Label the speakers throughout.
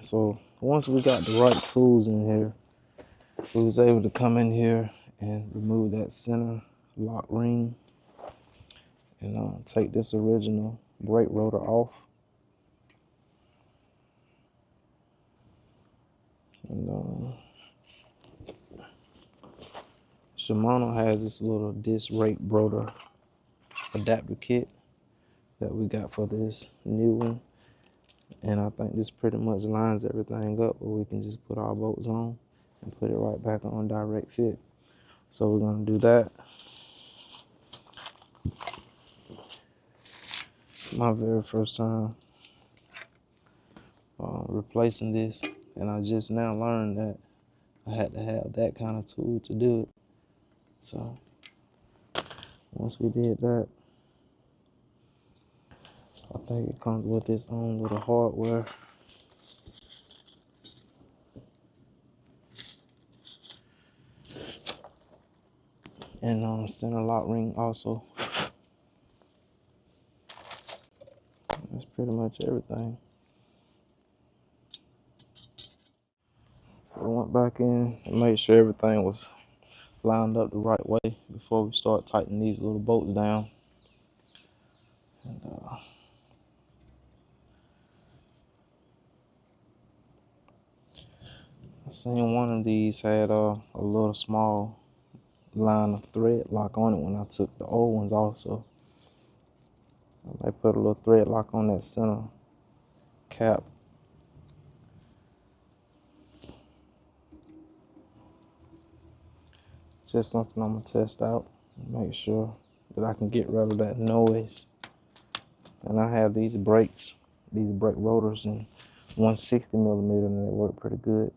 Speaker 1: So once we got the right tools in here, we was able to come in here and remove that center lock ring and take this original brake rotor off. And Shimano has this little disc rake rotor adapter kit that we got for this new one. And I think this pretty much lines everything up where we can just put our bolts on and put it right back on direct fit. So we're gonna do that. My very first time replacing this, and I just now learned that I had to have that kind of tool to do it. So once we did that, I think it comes with its own little hardware. And center lock ring also. That's pretty much everything. So I went back in and made sure everything was lined up the right way before we start tightening these little bolts down. And I seen one of these had a little small line of thread lock on it when I took the old ones off, so I put a little thread lock on that center cap. Just something I'm gonna test out and make sure that I can get rid of that noise. And I have these brakes, these brake rotors in 160 millimeter, and they work pretty good.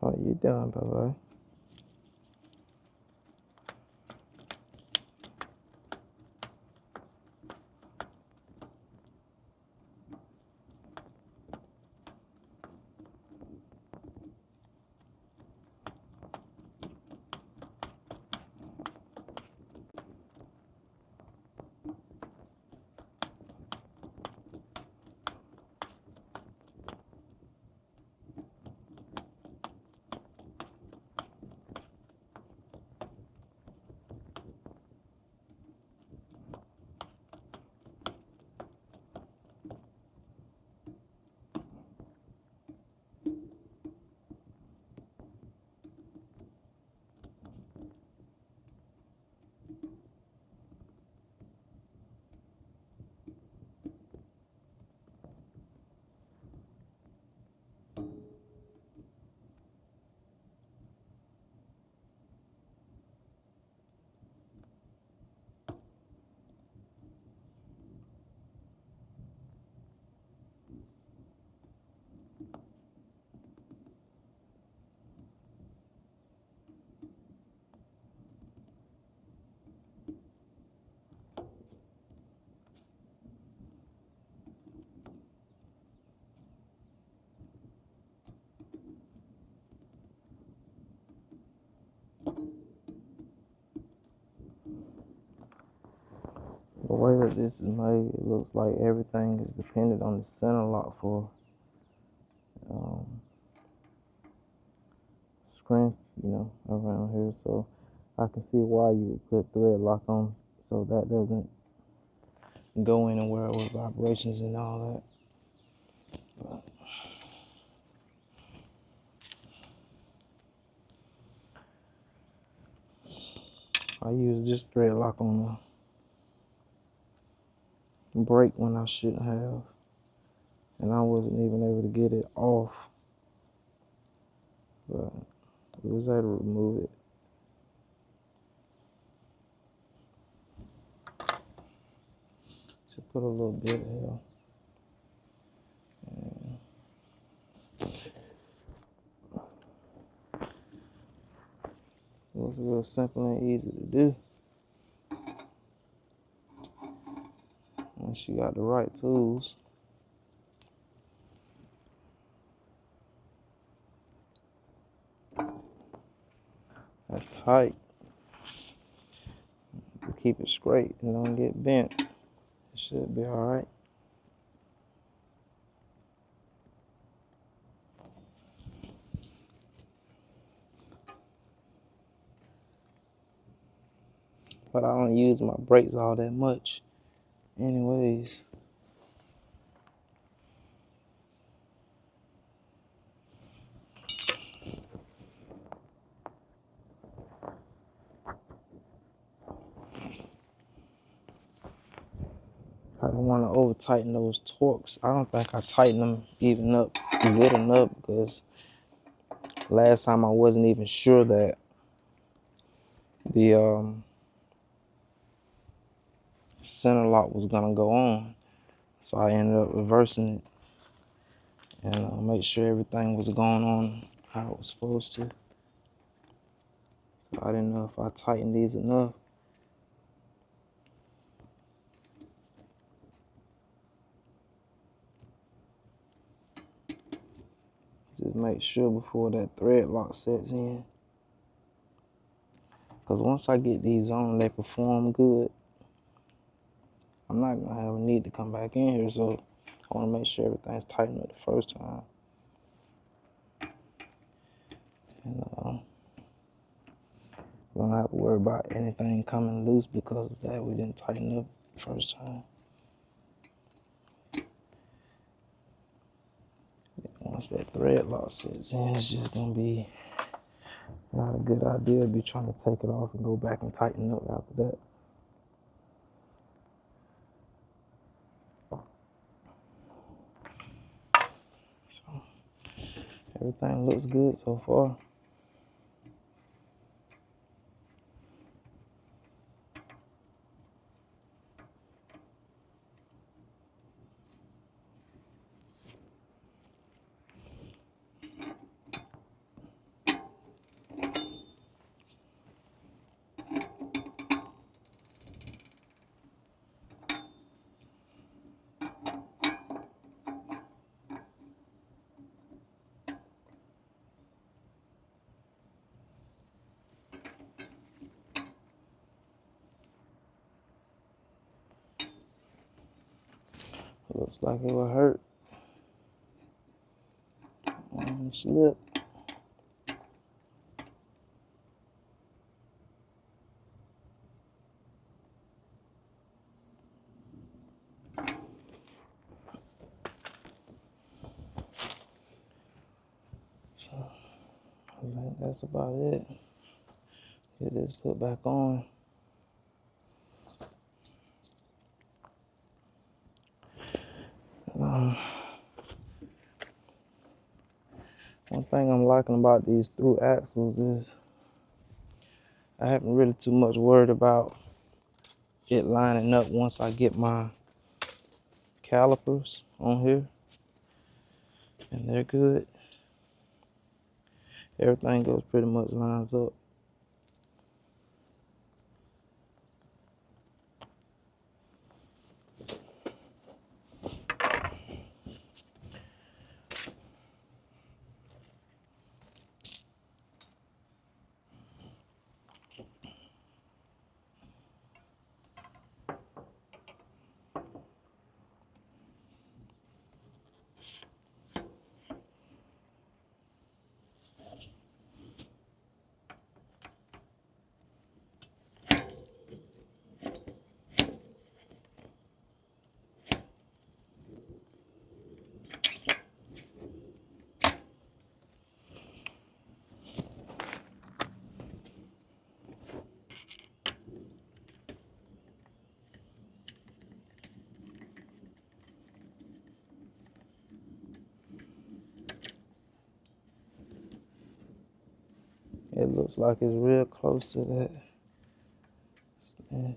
Speaker 1: What you doing, bye-bye? The way that this is made, it looks like everything is dependent on the center lock for strength, around here. So I can see why you would put thread lock on, so that doesn't go anywhere with vibrations and all that. But I use this thread lock on the brake when I shouldn't have, and I wasn't even able to get it off, but I was able to remove it. Just put a little bit here. It was real simple and easy to do once you got the right tools. That's tight. Keep it straight and don't get bent. It should be alright. But I don't use my brakes all that much anyways. I don't want to over tighten those torques. I don't think I tightened them even up good enough, because last time I wasn't even sure that the Centerlock was gonna go on, so I ended up reversing it and make sure everything was going on how it was supposed to. So I didn't know if I tightened these enough. Just make sure before that thread lock sets in, because once I get these on, they perform good. I'm not gonna have a need to come back in here, so I want to make sure everything's tightened up the first time. And we don't have to worry about anything coming loose because of that. We didn't tighten up the first time. Once that thread lock sets in, it's just gonna be not a good idea to be trying to take it off and go back and tighten up after that. So everything looks good so far. Looks like it will hurt. Slip. So I think that's about it. Get this put back on. One thing I'm liking about these through axles is I haven't really too much worried about it lining up once I get my calipers on here, and they're good. Everything goes pretty much lines up. It looks like it's real close to that stand.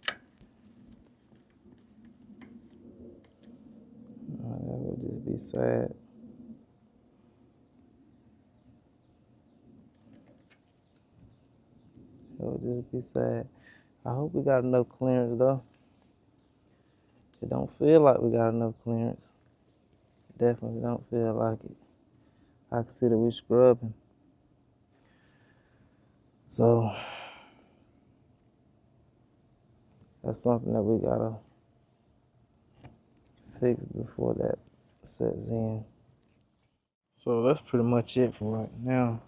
Speaker 1: That would just be sad. It would just be sad. I hope we got enough clearance though. It don't feel like we got enough clearance. Definitely don't feel like it. I can see that we're scrubbing. So that's something that we gotta fix before that sets in. So that's pretty much it for right now.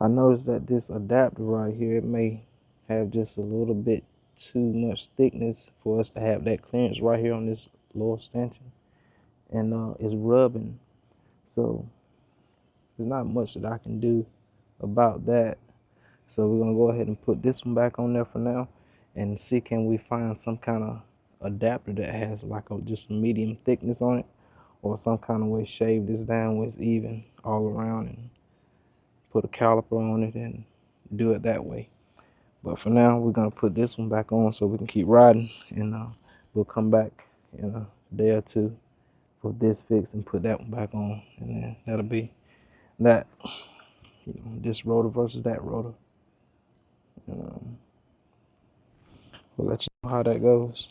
Speaker 1: I noticed that this adapter right here, it may have just a little bit too much thickness for us to have that clearance right here on this lower stanchion, and it's rubbing. So there's not much that I can do about that. So we're gonna go ahead and put this one back on there for now, and see can we find some kind of adapter that has like a just medium thickness on it, or some kind of way shave this down where it's even all around, and put a caliper on it and do it that way. But for now, we're gonna put this one back on so we can keep riding, and we'll come back in a day or two for this fix and put that one back on, and then that'll be that. This rotor versus that rotor. And, we'll let you know how that goes.